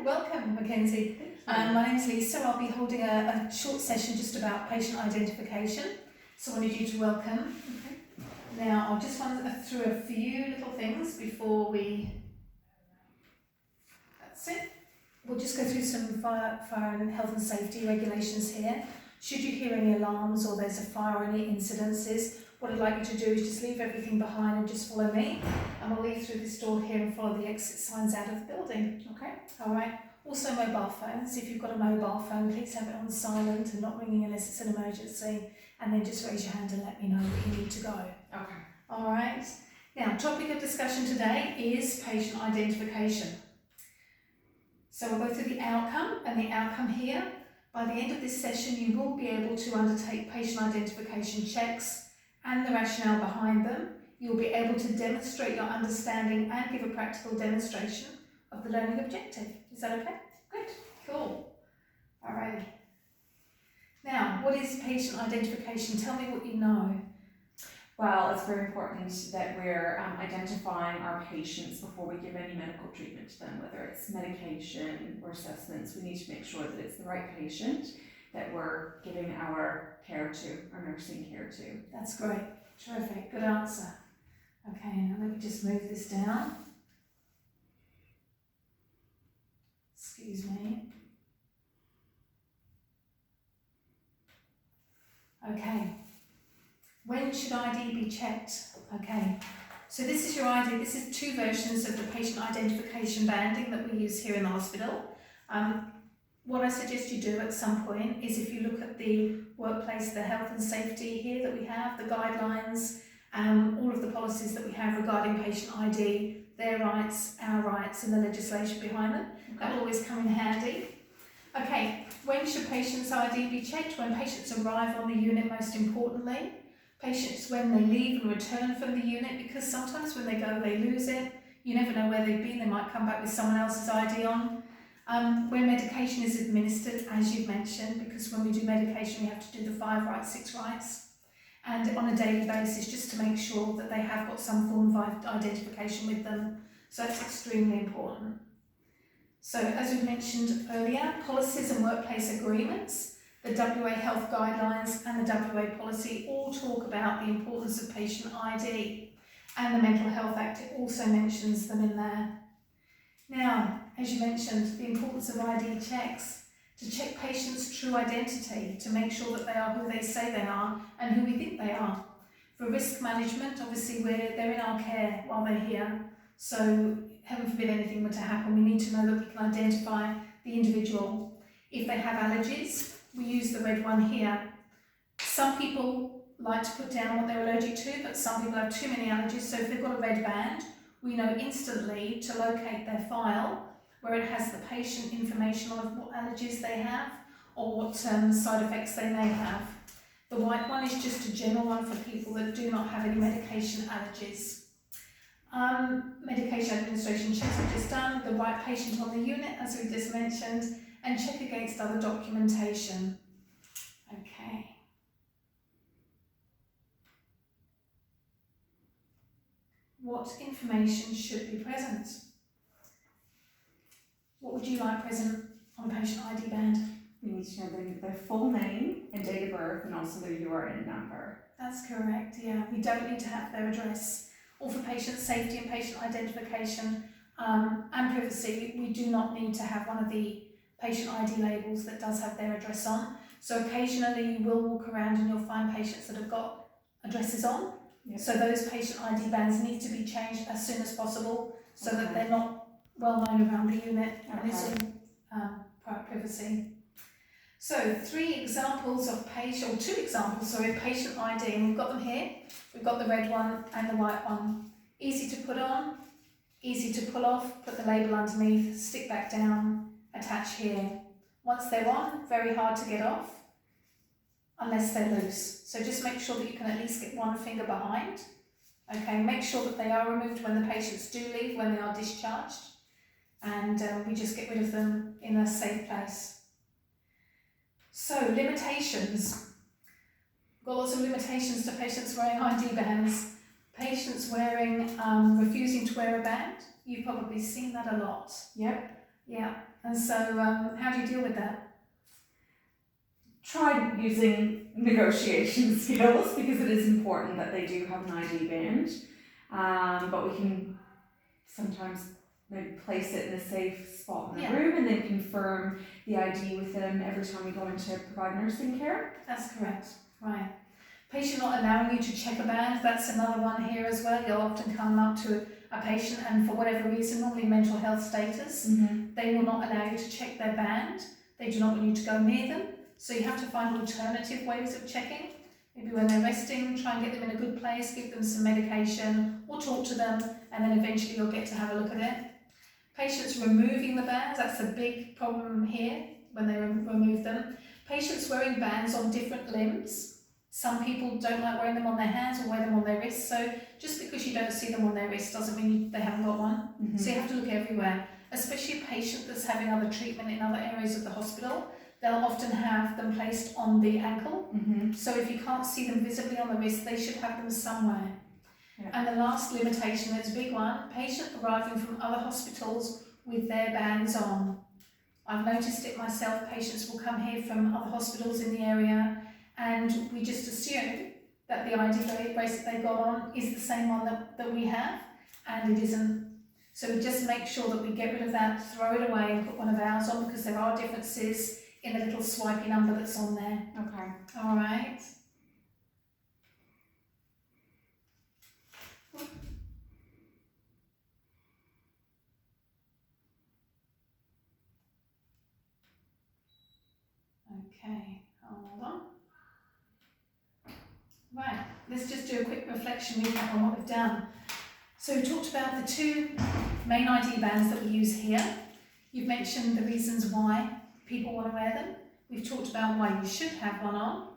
Welcome, Mackenzie. My name's Lisa. I'll be holding a short session just about patient identification. So I wanted you to welcome. Okay. Now, I'll just run through a few little things before that's it. We'll just go through some fire and health and safety regulations here. Should you hear any alarms or there's a fire or any incidences, what I'd like you to do is just leave everything behind and just follow me. And we'll leave through this door here and follow the exit signs out of the building. Okay? All right. Also mobile phones. If you've got a mobile phone, please have it on silent and not ringing unless it's an emergency. And then just raise your hand and let me know that you need to go. Okay. All right. Now, topic of discussion today is patient identification. So we'll go through the outcome, and the outcome here. By the end of this session, you will be able to undertake patient identification checks and the rationale behind them. You'll be able to demonstrate your understanding and give a practical demonstration of the learning objective. Is that okay? Good. Cool. Alrighty. Now, what is patient identification? Tell me what you know. Well, it's very important that we're identifying our patients before we give any medical treatment to them, whether it's medication or assessments. We need to make sure that it's the right patient that we're giving our care to, our nursing care to. That's great. Terrific. Good answer. Okay, now let me just move this down. Excuse me. Okay. When should ID be checked? Okay, so this is your ID. This is two versions of the patient identification banding that we use here in the hospital. What I suggest you do at some point is, if you look at the workplace, the health and safety here that we have, the guidelines, all of the policies that we have regarding patient ID, their rights, our rights, and the legislation behind them, that will always come in handy. Okay, when should patients' ID be checked? When patients arrive on the unit, most importantly. Patients when they leave and return from the unit, because sometimes when they go they lose it. You never know where they've been, they might come back with someone else's ID on. When medication is administered, as you've mentioned, because when we do medication we have to do the 5 rights, 6 rights. And on a daily basis, just to make sure that they have got some form of identification with them. So that's extremely important. So as we mentioned earlier, policies and workplace agreements, the WA health guidelines and the WA policy all talk about the importance of patient ID, and the Mental Health Act also mentions them in there. Now, as you mentioned, the importance of ID checks, to check patients' true identity, to make sure that they are who they say they are and who we think they are. For risk management, obviously they're in our care while they're here, so heaven forbid anything were to happen, we need to know that we can identify the individual. If they have allergies, we use the red one here. Some people like to put down what they're allergic to, but some people have too many allergies, so if they've got a red band, we know instantly to locate their file where it has the patient information on what allergies they have or what side effects they may have. The white one is just a general one for people that do not have any medication allergies. Medication administration checks we've just done, the right patient on the unit as we just mentioned, and check against other documentation. Okay. What information should be present? What would you like present on a patient ID band? We need to know their full name and date of birth, and also their URN number. That's correct, yeah. We don't need to have their address. All for patient safety and patient identification and privacy, we do not need to have one of the patient ID labels that does have their address on. So occasionally you will walk around and you'll find patients that have got addresses on. Yep. So those patient ID bands need to be changed as soon as possible so that they're not well known around the unit and it's all privacy. So 2 examples of patient ID, and we've got them here. We've got the red one and the white one. Easy to put on, easy to pull off, put the label underneath, stick back down, attach here. Once they're on, very hard to get off unless they're loose. So just make sure that you can at least get one finger behind. Okay, make sure that they are removed when the patients do leave, when they are discharged, and we just get rid of them in a safe place. So limitations. We've got lots of limitations to patients wearing ID bands. Patients refusing to wear a band. You've probably seen that a lot. Yep. Yeah. And so, how do you deal with that? Try using negotiation skills because it is important that they do have an ID band. But we can sometimes maybe place it in a safe spot in the room and then confirm the ID with them every time we go in to provide nursing care. That's correct. Right. Patient not allowing you to check a band, that's another one here as well. You'll often come up to a patient and for whatever reason, normally mental health status, they will not allow you to check their band. They do not want you to go near them. So you have to find alternative ways of checking. Maybe when they're resting, try and get them in a good place, give them some medication or talk to them, and then eventually you'll get to have a look at it. Patients removing the bands, that's a big problem here when they remove them. Patients wearing bands on different limbs. Some people don't like wearing them on their hands or wear them on their wrists, so just because you don't see them on their wrists doesn't mean they haven't got one. So you have to look everywhere, especially a patient that's having other treatment in other areas of the hospital. They'll often have them placed on the ankle, so if you can't see them visibly on the wrist, they should have them somewhere. And the last limitation, that's a big one, patient arriving from other hospitals with their bands on. I've noticed it myself, patients will come here from other hospitals in the area and we just assume that the ID bracelet they got on is the same one that we have, and it isn't. So we just make sure that we get rid of that, throw it away and put one of ours on because there are differences in the little swipey number that's on there. Okay. All right. Okay, hold on. Right, let's just do a quick reflection recap on what we've done. So we talked about the two main ID bands that we use here. You've mentioned the reasons why people want to wear them. We've talked about why you should have one on,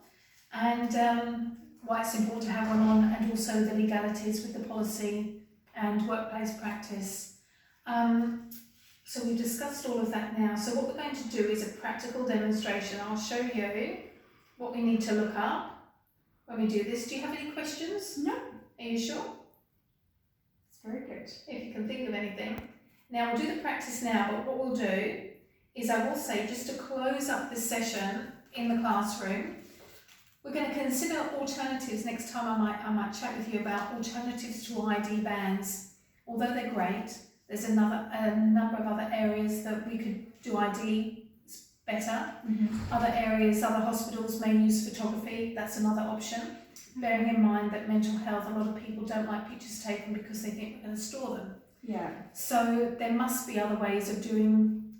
and why it's important to have one on, and also the legalities with the policy and workplace practice. So we've discussed all of that now. So what we're going to do is a practical demonstration. I'll show you what we need to look up when we do this. Do you have any questions? No. Are you sure? It's very good. If you can think of anything. Now we'll do the practice now, but what we'll do is I will say, just to close up this session in the classroom, we're going to consider alternatives. Next time I might chat with you about alternatives to ID bands. Although they're great, there's a number of other areas that we could do ID better. Other areas, other hospitals may use photography, that's another option. Bearing in mind that mental health, a lot of people don't like pictures taken because they think we're going to store them. Yeah. So there must be other ways of doing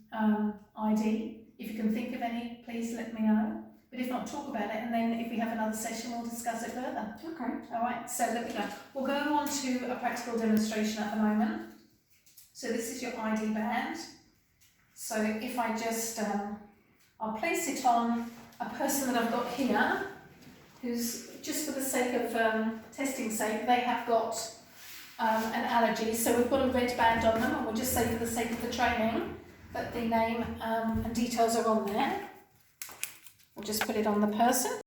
ID. If you can think of any, please let me know. But if not, talk about it, and then if we have another session, we'll discuss it further. Okay. All right, so let me go. We'll go on to a practical demonstration at the moment. So this is your ID band. So if I just, I'll place it on a person that I've got here, who's, just for the sake of testing sake, they have got an allergy. So we've got a red band on them, and we'll just say for the sake of the training that the name and details are on there. We'll just put it on the person.